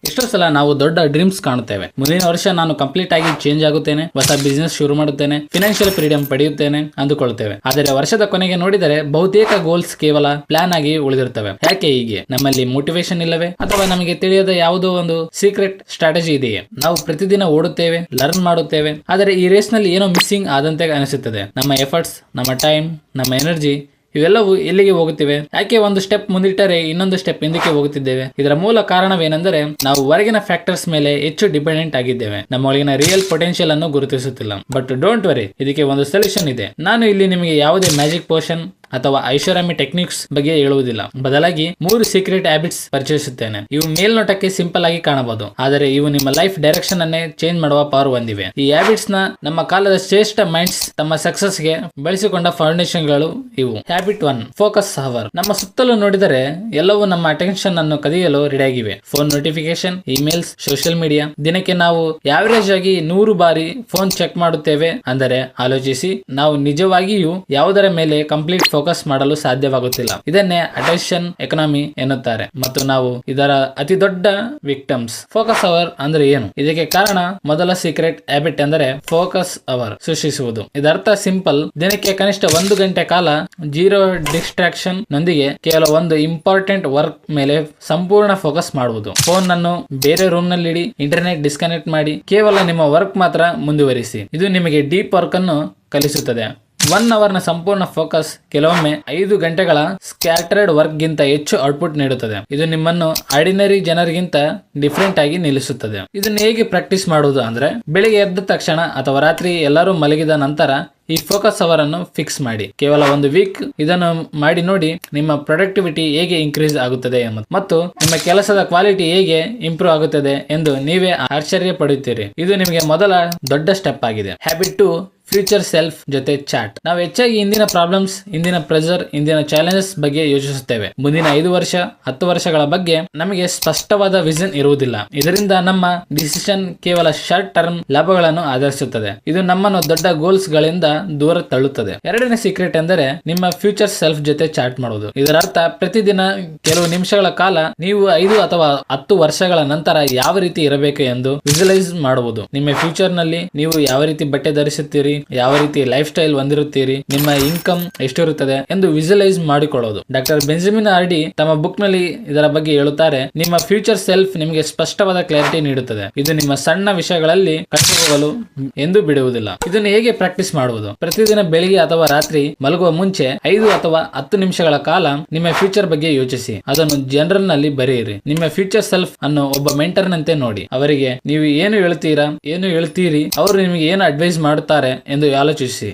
ಎಷ್ಟೋ ಸಲ ನಾವು ದೊಡ್ಡ ಡ್ರೀಮ್ಸ್ ಕಾಣುತ್ತೇವೆ. ಮುಂದಿನ ವರ್ಷ ನಾನು ಕಂಪ್ಲೀಟ್ ಆಗಿ ಚೇಂಜ್ ಆಗುತ್ತೇನೆ, ಹೊಸ ಬಿಸ್ನೆಸ್ ಶುರು ಮಾಡುತ್ತೇನೆ, ಫಿನಾನ್ಷಿಯಲ್ ಫ್ರೀಡಮ್ ಪಡೆಯುತ್ತೇನೆ ಅಂದುಕೊಳ್ತೇವೆ. ಆದರೆ ವರ್ಷದ ಕೊನೆಗೆ ನೋಡಿದರೆ ಬಹುತೇಕ ಗೋಲ್ಸ್ ಕೇವಲ ಪ್ಲಾನ್ ಆಗಿ ಉಳಿದಿರ್ತವೆ. ಯಾಕೆ ಹೀಗೆ? ನಮ್ಮಲ್ಲಿ ಮೋಟಿವೇಶನ್ ಇಲ್ಲವೇ, ಅಥವಾ ನಮಗೆ ತಿಳಿಯದ ಯಾವುದೋ ಒಂದು ಸೀಕ್ರೆಟ್ ಸ್ಟ್ರಾಟಜಿ ಇದೆಯೇ? ನಾವು ಪ್ರತಿದಿನ ಓಡುತ್ತೇವೆ, ಲರ್ನ್ ಮಾಡುತ್ತೇವೆ, ಆದರೆ ಈ ರೇಸ್ ನಲ್ಲಿ ಏನೋ ಮಿಸ್ಸಿಂಗ್ ಆದಂತೆ ಅನಿಸುತ್ತದೆ. ನಮ್ಮ ಎಫರ್ಟ್ಸ್, ನಮ್ಮ ಟೈಮ್, ನಮ್ಮ ಎನರ್ಜಿ ಇವೆಲ್ಲವೂ ಎಲ್ಲಿಗೆ ಹೋಗುತ್ತಿವೆ? ಯಾಕೆ ಒಂದು ಸ್ಟೆಪ್ ಮುಂದಿಟ್ಟರೆ ಇನ್ನೊಂದು ಸ್ಟೆಪ್ ಹಿಂದಕ್ಕೆ ಹೋಗುತ್ತಿದ್ದೇವೆ? ಇದರ ಮೂಲ ಕಾರಣವೇನೆಂದರೆ ನಾವು ಹೊರಗಿನ ಫ್ಯಾಕ್ಟರ್ಸ್ ಮೇಲೆ ಹೆಚ್ಚು ಡಿಪೆಂಡೆಂಟ್ ಆಗಿದ್ದೇವೆ. ನಮ್ಮ ಒಳಗಿನ ರಿಯಲ್ ಪೊಟೆನ್ಶಿಯಲ್ ಅನ್ನು ಗುರುತಿಸುತ್ತಿಲ್ಲ. ಬಟ್ ಡೋಂಟ್ ವರಿ, ಇದಕ್ಕೆ ಒಂದು ಸೊಲ್ಯೂಷನ್ ಇದೆ. ನಾನು ಇಲ್ಲಿ ನಿಮಗೆ ಯಾವುದೇ ಮ್ಯಾಜಿಕ್ ಪೋಷನ್ ಅಥವಾ ಐಷಾರಾಮಿ ಟೆಕ್ನಿಕ್ಸ್ ಬಗ್ಗೆ ಹೇಳುವುದಿಲ್ಲ. ಬದಲಾಗಿ 3 ಸೀಕ್ರೆಟ್ ಹ್ಯಾಬಿಟ್ಸ್ ಪರಿಚಯಿಸುತ್ತೇನೆ. ಇವು ಮೇಲ್ನೋಟಕ್ಕೆ ಸಿಂಪಲ್ ಆಗಿ ಕಾಣಬಹುದು, ಆದರೆ ಇವು ನಿಮ್ಮ ಲೈಫ್ ಡೈರೆಕ್ಷನ್ ಅನ್ನೇ ಚೇಂಜ್ ಮಾಡುವ ಪವರ್ ಹೊಂದಿವೆ. ಈ ಹ್ಯಾಬಿಟ್ಸ್ ನ ನಮ್ಮ ಕಾಲದ ಶ್ರೇಷ್ಠ ಮೈಂಡ್ಸ್ ತಮ್ಮ ಸಕ್ಸಸ್ ಗೆ ಬಳಸಿಕೊಂಡ ಫೌಂಡೇಶನ್ ಗಳು ಇವು. Habit 1, focus hour. ನಮ್ಮ ಸುತ್ತಲೂ ನೋಡಿದರೆ ಎಲ್ಲವೂ ನಮ್ಮ ಅಟೆನ್ಷನ್ ಅನ್ನು ಕದಿಯಲು ರೆಡಿಯಾಗಿವೆ. Phone notification, emails, social media. ದಿನಕ್ಕೆ ನಾವು ಆವರೇಜ್ ಆಗಿ 100 ಬಾರಿ ಫೋನ್ ಚೆಕ್ ಮಾಡುತ್ತೇವೆ. ಅಂದರೆ ಆಲೋಚಿಸಿ, ನಾವು ನಿಜವಾಗಿಯೂ ಯಾವುದರ ಮೇಲೆ ಕಂಪ್ಲೀಟ್ ಫೋಕಸ್ ಮಾಡಲು ಸಾಧ್ಯವಾಗುತ್ತಿಲ್ಲ. ಇದನ್ನೇ ಅಟೆನ್ಷನ್ ಎಕಾನಮಿ ಎನ್ನುತ್ತಾರೆ, ಮತ್ತು ನಾವು ಇದರ ಅತಿ ದೊಡ್ಡ ವಿಕ್ಟಮ್ಸ್. ಫೋಕಸ್ ಅವರ್ ಅಂದ್ರೆ ಏನು? ಇದಕ್ಕೆ ಕಾರಣ ಮೊದಲ ಸೀಕ್ರೆಟ್ ಹ್ಯಾಬಿಟ್ ಎಂದರೆ ಫೋಕಸ್ ಅವರ್ ಸೃಷ್ಟಿಸುವುದು. ಇದರ್ಥ ಸಿಂಪಲ್. ದಿನಕ್ಕೆ ಕನಿಷ್ಠ 1 ಗಂಟೆ ಕಾಲ 0 ಡಿಸ್ಟ್ರಾಕ್ಷನ್ ನೊಂದಿಗೆ ಕೇವಲ ಒಂದು ಇಂಪಾರ್ಟೆಂಟ್ ವರ್ಕ್ ಮೇಲೆ ಸಂಪೂರ್ಣ ಫೋಕಸ್ ಮಾಡುವುದು. ಫೋನ್ ಅನ್ನು ಬೇರೆ ರೂಮ್ ನಲ್ಲಿ ಇಡಿ, ಇಂಟರ್ನೆಟ್ ಡಿಸ್ಕನೆಕ್ಟ್ ಮಾಡಿ, ಕೇವಲ ನಿಮ್ಮ ವರ್ಕ್ ಮಾತ್ರ ಮುಂದುವರಿಸಿ. ಇದು ನಿಮಗೆ ಡೀಪ್ ವರ್ಕ್ ಅನ್ನು ಕಲಿಸುತ್ತದೆ. 1 ಅವರ್ನ ಸಂಪೂರ್ಣ ಫೋಕಸ್ ಕೆಲವೊಮ್ಮೆ 5 ಗಂಟೆಗಳ ಸ್ಕ್ಯಾಟರ್ಡ್ ವರ್ಕ್ ಗಿಂತ ಹೆಚ್ಚು ಔಟ್ಪುಟ್ ನೀಡುತ್ತದೆ. ಇದು ನಿಮ್ಮನ್ನು ಆರ್ಡಿನರಿ ಜನರಿಗಿಂತ ಡಿಫರೆಂಟ್ ಆಗಿ ನಿಲ್ಲಿಸುತ್ತದೆ. ಇದನ್ನು ಹೇಗೆ ಪ್ರಾಕ್ಟೀಸ್ ಮಾಡುವುದು ಅಂದ್ರೆ, ಬೆಳಿಗ್ಗೆ ಎದ್ದ ತಕ್ಷಣ ಅಥವಾ ರಾತ್ರಿ ಎಲ್ಲರೂ ಮಲಗಿದ ನಂತರ ಈ ಫೋಕಸ್ ಅವರ್ ಅನ್ನು ಫಿಕ್ಸ್ ಮಾಡಿ. ಕೇವಲ 1 ವೀಕ್ ಇದನ್ನು ಮಾಡಿ ನೋಡಿ, ನಿಮ್ಮ ಪ್ರೊಡಕ್ಟಿವಿಟಿ ಹೇಗೆ ಇನ್ಕ್ರೀಸ್ ಆಗುತ್ತದೆ ಮತ್ತು ನಿಮ್ಮ ಕೆಲಸದ ಕ್ವಾಲಿಟಿ ಹೇಗೆ ಇಂಪ್ರೂವ್ ಆಗುತ್ತದೆ ಎಂದು ನೀವೇ ಆಶ್ಚರ್ಯ ಪಡುತ್ತೀರಿ. ಇದು ನಿಮಗೆ ಮೊದಲ ದೊಡ್ಡ ಸ್ಟೆಪ್ ಆಗಿದೆ. ಹ್ಯಾಬಿಟ್ 2, ಫ್ಯೂಚರ್ ಸೆಲ್ಫ್ ಜೊತೆ ಚಾಟ್. ನಾವು ಹೆಚ್ಚಾಗಿ ಇಂದಿನ ಪ್ರಾಬ್ಲಮ್ಸ್, ಇಂದಿನ ಪ್ರೆಷರ್, ಇಂದಿನ ಚಾಲೆಂಜಸ್ ಬಗ್ಗೆ ಯೋಚಿಸುತ್ತೇವೆ. ಮುಂದಿನ 5 ವರ್ಷ 10 ವರ್ಷಗಳ ಬಗ್ಗೆ ನಮಗೆ ಸ್ಪಷ್ಟವಾದ ವಿಷನ್ ಇರುವುದಿಲ್ಲ. ಇದರಿಂದ ನಮ್ಮ ಡಿಸಿಷನ್ ಕೇವಲ ಶಾರ್ಟ್ ಟರ್ಮ್ ಲಾಭಗಳನ್ನು ಆಧರಿಸುತ್ತದೆ. ಇದು ನಮ್ಮನ್ನು ದೊಡ್ಡ ಗೋಲ್ಸ್ ಗಳಿಂದ ದೂರ ತಳ್ಳುತ್ತದೆ. ಎರಡನೇ ಸೀಕ್ರೆಟ್ ಎಂದರೆ ನಿಮ್ಮ ಫ್ಯೂಚರ್ ಸೆಲ್ಫ್ ಜೊತೆ ಚಾಟ್ ಮಾಡುವುದು. ಇದರ ಅರ್ಥ ಪ್ರತಿದಿನ ಕೆಲವು ನಿಮಿಷಗಳ ಕಾಲ ನೀವು 5 ಅಥವಾ 10 ವರ್ಷಗಳ ನಂತರ ಯಾವ ರೀತಿ ಇರಬೇಕು ಎಂದು ವಿಜುವಲೈಸ್ ಮಾಡುವುದು. ನಿಮ್ಮ ಫ್ಯೂಚರ್ ನಲ್ಲಿ ನೀವು ಯಾವ ರೀತಿ ಬಟ್ಟೆ ಧರಿಸುತ್ತೀರಿ, ಯಾವ ರೀತಿ ಲೈಫ್ ಸ್ಟೈಲ್ ಹೊಂದಿರುತ್ತೀರಿ, ನಿಮ್ಮ ಇನ್ಕಮ್ ಎಷ್ಟಿರುತ್ತದೆ ಎಂದು ವಿಜುವಲೈಸ್ ಮಾಡಿಕೊಳ್ಳೋದು. ಡಾಕ್ಟರ್ ಬೆಂಜಮಿನ್ ಆರ್ಡಿ ತಮ್ಮ ಬುಕ್ ನಲ್ಲಿ ಇದರ ಬಗ್ಗೆ ಹೇಳುತ್ತಾರೆ, ನಿಮ್ಮ ಫ್ಯೂಚರ್ ಸೆಲ್ಫ್ ನಿಮಗೆ ಸ್ಪಷ್ಟವಾದ ಕ್ಲಾರಿಟಿ ನೀಡುತ್ತದೆ. ಇದು ನಿಮ್ಮ ಸಣ್ಣ ವಿಷಯಗಳಲ್ಲಿ ಕಟ್ಟಿಕೊಳ್ಳಲು ಎಂದು ಬಿಡುವುದಿಲ್ಲ. ಇದನ್ನು ಹೇಗೆ ಪ್ರಾಕ್ಟೀಸ್ ಮಾಡುವುದು? ಪ್ರತಿದಿನ ಬೆಳಿಗ್ಗೆ ಅಥವಾ ರಾತ್ರಿ ಮಲಗುವ ಮುಂಚೆ 5 ಅಥವಾ 10 ನಿಮಿಷಗಳ ಕಾಲ ನಿಮ್ಮ ಫ್ಯೂಚರ್ ಬಗ್ಗೆ ಯೋಚಿಸಿ. ಅದನ್ನು ಜನರಲ್ ನಲ್ಲಿ ಬರೆಯಿರಿ. ನಿಮ್ಮ ಫ್ಯೂಚರ್ ಸೆಲ್ಫ್ ಅನ್ನು ಒಬ್ಬ ಮೆಂಟರ್ ನಂತೆ ನೋಡಿ. ಅವರಿಗೆ ನೀವು ಏನು ಹೇಳ್ತೀರಿ, ಅವರು ನಿಮಗೆ ಏನು ಅಡ್ವೈಸ್ ಮಾಡುತ್ತಾರೆ ಎಂದು ಆಲೋಚಿಸಿ.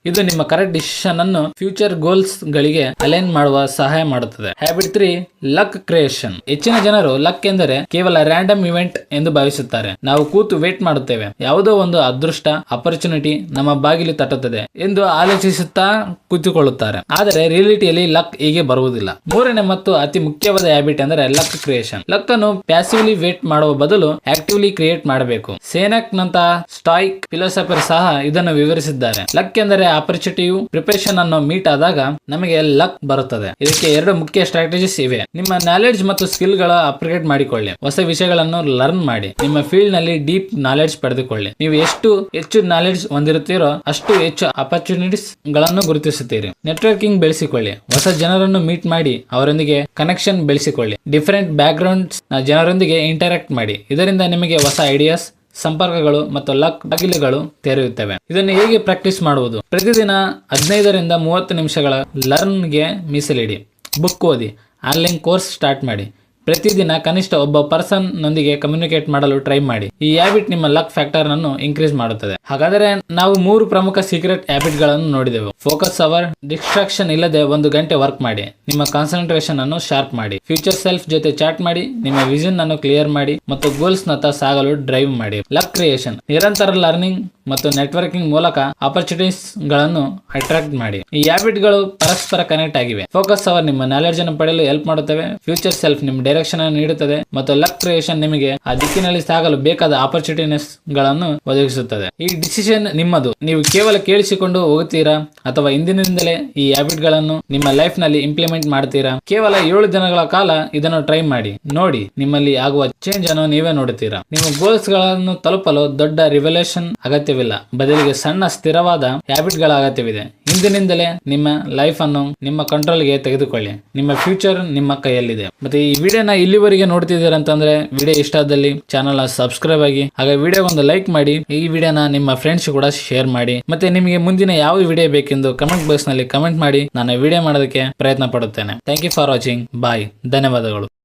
ಇದು ನಿಮ್ಮ ಕರೆಕ್ಟ್ ಡಿಸಿಷನ್ ಅನ್ನು ಫ್ಯೂಚರ್ ಗೋಲ್ಸ್ ಗಳಿಗೆ ಅಲೈನ್ ಮಾಡುವ ಸಹಾಯ ಮಾಡುತ್ತದೆ. Habit 3, luck creation. ಹೆಚ್ಚಿನ ಜನರು ಲಕ್ ಎಂದರೆ ಕೇವಲ ರ್ಯಾಂಡಮ್ ಇವೆಂಟ್ ಎಂದು ಭಾವಿಸುತ್ತಾರೆ. ನಾವು ಕೂತು ವೇಟ್ ಮಾಡುತ್ತೇವೆ, ಯಾವುದೋ ಒಂದು ಅದೃಷ್ಟ ಅಪರ್ಚುನಿಟಿ ನಮ್ಮ ಬಾಗಿಲು ತಟ್ಟುತ್ತದೆ ಎಂದು ಆಲೋಚಿಸುತ್ತಾ ಕೂತುಕೊಳ್ಳುತ್ತಾರೆ. ಆದರೆ ರಿಯಾಲಿಟಿಯಲ್ಲಿ ಲಕ್ ಹೀಗೆ ಬರುವುದಿಲ್ಲ. ಮೂರನೇ ಮತ್ತು ಅತಿ ಮುಖ್ಯವಾದ ಹ್ಯಾಬಿಟ್ ಎಂದರೆ ಲಕ್ ಕ್ರಿಯೇಷನ್. ಲಕ್ ಅನ್ನು ಪ್ಯಾಸಿವ್ಲಿ ವೇಟ್ ಮಾಡುವ ಬದಲು ಆಕ್ಟಿವ್ಲಿ ಕ್ರಿಯೇಟ್ ಮಾಡಬೇಕು. ಸೇನಕ್ ನಂತಹ ಸ್ಟಾಯಿಕ್ ಫಿಲಾಸಫರ್ ಸಹ ಇದನ್ನು ವಿವರಿಸಿದ್ದಾರೆ. ಲಕ್ ಎಂದರೆ ಆಪರ್ಚುನಿಟಿಯು ಪ್ರಿಪರೇಷನ್ ಅನ್ನು ಮೀಟ್ ಆದಾಗ ನಮಗೆ ಲಕ್ ಬರುತ್ತದೆ. ಇದಕ್ಕೆ 2 ಮುಖ್ಯ ಸ್ಟ್ರಾಟಜಿಸ್ ಇವೆ. ನಿಮ್ಮ ನಾಲೆಡ್ಜ್ ಮತ್ತು ಸ್ಕಿಲ್ ಗಳ ಅಪ್ಗ್ರೇಡ್ ಮಾಡಿಕೊಳ್ಳಿ. ಹೊಸ ವಿಷಯಗಳನ್ನು ಲರ್ನ್ ಮಾಡಿ. ನಿಮ್ಮ ಫೀಲ್ಡ್ ನಲ್ಲಿ ಡೀಪ್ ನಾಲೆಡ್ಜ್ ಪಡೆದುಕೊಳ್ಳಿ. ನೀವು ಎಷ್ಟು ಹೆಚ್ಚು ನಾಲೆಡ್ಜ್ ಹೊಂದಿರುತ್ತೀರೋ ಅಷ್ಟು ಹೆಚ್ಚು ಅಪರ್ಚುನಿಟೀಸ್ ಗಳನ್ನು ಗುರುತಿಸುತ್ತೀರಿ. ನೆಟ್ವರ್ಕಿಂಗ್ ಬೆಳೆಸಿಕೊಳ್ಳಿ. ಹೊಸ ಜನರನ್ನು ಮೀಟ್ ಮಾಡಿ ಅವರೊಂದಿಗೆ ಕನೆಕ್ಷನ್ ಬೆಳೆಸಿಕೊಳ್ಳಿ. ಡಿಫರೆಂಟ್ ಬ್ಯಾಕ್ ಗ್ರೌಂಡ್ಸ್ ಜನರೊಂದಿಗೆ ಇಂಟರಾಕ್ಟ್ ಮಾಡಿ. ಇದರಿಂದ ನಿಮಗೆ ಹೊಸ ಐಡಿಯಾಸ್, ಸಂಪರ್ಕಗಳು ಮತ್ತು ಲಕ್ ಬಾಗಿಲುಗಳು ತೆರೆಯುತ್ತವೆ. ಇದನ್ನು ಹೇಗೆ ಪ್ರಾಕ್ಟೀಸ್ ಮಾಡುವುದು? ಪ್ರತಿದಿನ 15 ರಿಂದ 30 ನಿಮಿಷಗಳ ಲರ್ನ್ ಗೆ ಮೀಸಲಿಡಿ. ಬುಕ್ ಓದಿ, ಆನ್ಲೈನ್ ಕೋರ್ಸ್ ಸ್ಟಾರ್ಟ್ ಮಾಡಿ. ಪ್ರತಿದಿನ ಕನಿಷ್ಠ ಒಬ್ಬ ಪರ್ಸನ್ ನೊಂದಿಗೆ ಕಮ್ಯುನಿಕೇಟ್ ಮಾಡಲು ಟ್ರೈ ಮಾಡಿ. ಈ ಹ್ಯಾಬಿಟ್ ನಿಮ್ಮ ಲಕ್ ಫ್ಯಾಕ್ಟರ್ ಅನ್ನು ಇನ್ಕ್ರೀಸ್ ಮಾಡುತ್ತದೆ. ಹಾಗಾದರೆ ನಾವು 3 ಪ್ರಮುಖ ಸೀಕ್ರೆಟ್ ಹ್ಯಾಬಿಟ್ ಗಳನ್ನು ನೋಡಿದೆವು. ಫೋಕಸ್ ಅವರ್, ಡಿಸ್ಟ್ರಾಕ್ಷನ್ ಇಲ್ಲದೆ 1 ಗಂಟೆ ವರ್ಕ್ ಮಾಡಿ, ನಿಮ್ಮ ಕಾನ್ಸಂಟ್ರೇಷನ್ ಅನ್ನು ಶಾರ್ಪ್ ಮಾಡಿ, ಫ್ಯೂಚರ್ ಸೆಲ್ಫ್ ಜೊತೆ ಚಾಟ್ ಮಾಡಿ, ನಿಮ್ಮ ವಿಷನ್ ಅನ್ನು ಕ್ಲಿಯರ್ ಮಾಡಿ ಮತ್ತು ಗೋಲ್ಸ್ ನತ್ತ ಸಾಗಲು ಡ್ರೈವ್ ಮಾಡಿ. ಲಕ್ ಕ್ರಿಯೇಷನ್, ನಿರಂತರ ಲರ್ನಿಂಗ್ ಮತ್ತು ನೆಟ್ವರ್ಕಿಂಗ್ ಮೂಲಕ ಆಪರ್ಚುನಿಟೀಸ್ ಗಳನ್ನು ಅಟ್ರಾಕ್ಟ್ ಮಾಡಿ. ಈ ಹ್ಯಾಬಿಟ್ ಗಳು ಪರಸ್ಪರ ಕನೆಕ್ಟ್ ಆಗಿವೆ. ಫೋಕಸ್ ಅವರ್ ನಿಮ್ಮ ನಾಲೆಡ್ಜ್ ಅನ್ನು ಪಡೆಯಲು ಹೆಲ್ಪ್ ಮಾಡುತ್ತವೆ. ಫ್ಯೂಚರ್ ಸೆಲ್ಫ್ ನಿಮ್ಮ ಡೈರೆಕ್ಷನ್ ಅನ್ನು ನೀಡುತ್ತದೆ ಮತ್ತು ಲಕ್ ಕ್ರಿಯೇಷನ್ ನಿಮಗೆ ಆ ದಿಕ್ಕಿನಲ್ಲಿ ಸಾಗಲು ಬೇಕಾದ ಆಪರ್ಚುನಿಟೀಸ್ ಗಳನ್ನು ಒದಗಿಸುತ್ತದೆ. ಈ ಡಿಸಿಷನ್ ನಿಮ್ಮದು. ನೀವು ಕೇವಲ ಕೇಳಿಸಿಕೊಂಡು ಹೋಗುತ್ತೀರಾ ಅಥವಾ ಇಂದಿನಿಂದಲೇ ಈ ಹ್ಯಾಬಿಟ್ ಗಳನ್ನು ನಿಮ್ಮ ಲೈಫ್ ನಲ್ಲಿ ಇಂಪ್ಲಿಮೆಂಟ್ ಮಾಡ್ತೀರಾ? ಕೇವಲ 7 ದಿನಗಳ ಕಾಲ ಇದನ್ನು ಟ್ರೈ ಮಾಡಿ ನೋಡಿ. ನಿಮ್ಮಲ್ಲಿ ಆಗುವ ಚೇಂಜ್ ಅನ್ನು ನೀವೇ ನೋಡುತ್ತೀರಾ. ನಿಮ್ಮ ಗೋಲ್ಸ್ ಗಳನ್ನು ತಲುಪಲು ದೊಡ್ಡ ರಿವಲ್ಯೂಷನ್ ಅಗತ್ಯವಿಲ್ಲ, ಬದಲಿಗೆ ಸಣ್ಣ ಸ್ಥಿರವಾದ ಹ್ಯಾಬಿಟ್ ಗಳ ಅಗತ್ಯವಿದೆ. ಇಂದಿನಿಂದಲೇ ನಿಮ್ಮ ಲೈಫ್ ಅನ್ನು ನಿಮ್ಮ ಕಂಟ್ರೋಲ್ ಗೆ ತೆಗೆದುಕೊಳ್ಳಿ. ನಿಮ್ಮ ಫ್ಯೂಚರ್ ನಿಮ್ಮ ಕೈಯಲ್ಲಿದೆ. ಮತ್ತೆ ಈ ವಿಡಿಯೋನ ಇಲ್ಲಿವರೆಗೆ ನೋಡ್ತಿದ್ದೀರಾ ಅಂತಂದ್ರೆ ವಿಡಿಯೋ ಇಷ್ಟ ಆದಲ್ಲಿ ಚಾನಲ್ ಸಬ್ಸ್ಕ್ರೈಬ್ ಆಗಿ, ಹಾಗೆ ವಿಡಿಯೋ ಒಂದು ಲೈಕ್ ಮಾಡಿ. ಈ ವಿಡಿಯೋನ ನಿಮ್ಮ ಫ್ರೆಂಡ್ಸ್ ಕೂಡ ಶೇರ್ ಮಾಡಿ. ಮತ್ತೆ ನಿಮಗೆ ಮುಂದಿನ ಯಾವ ವಿಡಿಯೋ ಬೇಕೆಂದು ಕಮೆಂಟ್ ಬಾಕ್ಸ್ ನಲ್ಲಿ ಕಮೆಂಟ್ ಮಾಡಿ. ನಾನು ವಿಡಿಯೋ ಮಾಡೋದಕ್ಕೆ ಪ್ರಯತ್ನ ಪಡುತ್ತೇನೆ. Thank you for watching. Bye. ಧನ್ಯವಾದಗಳು.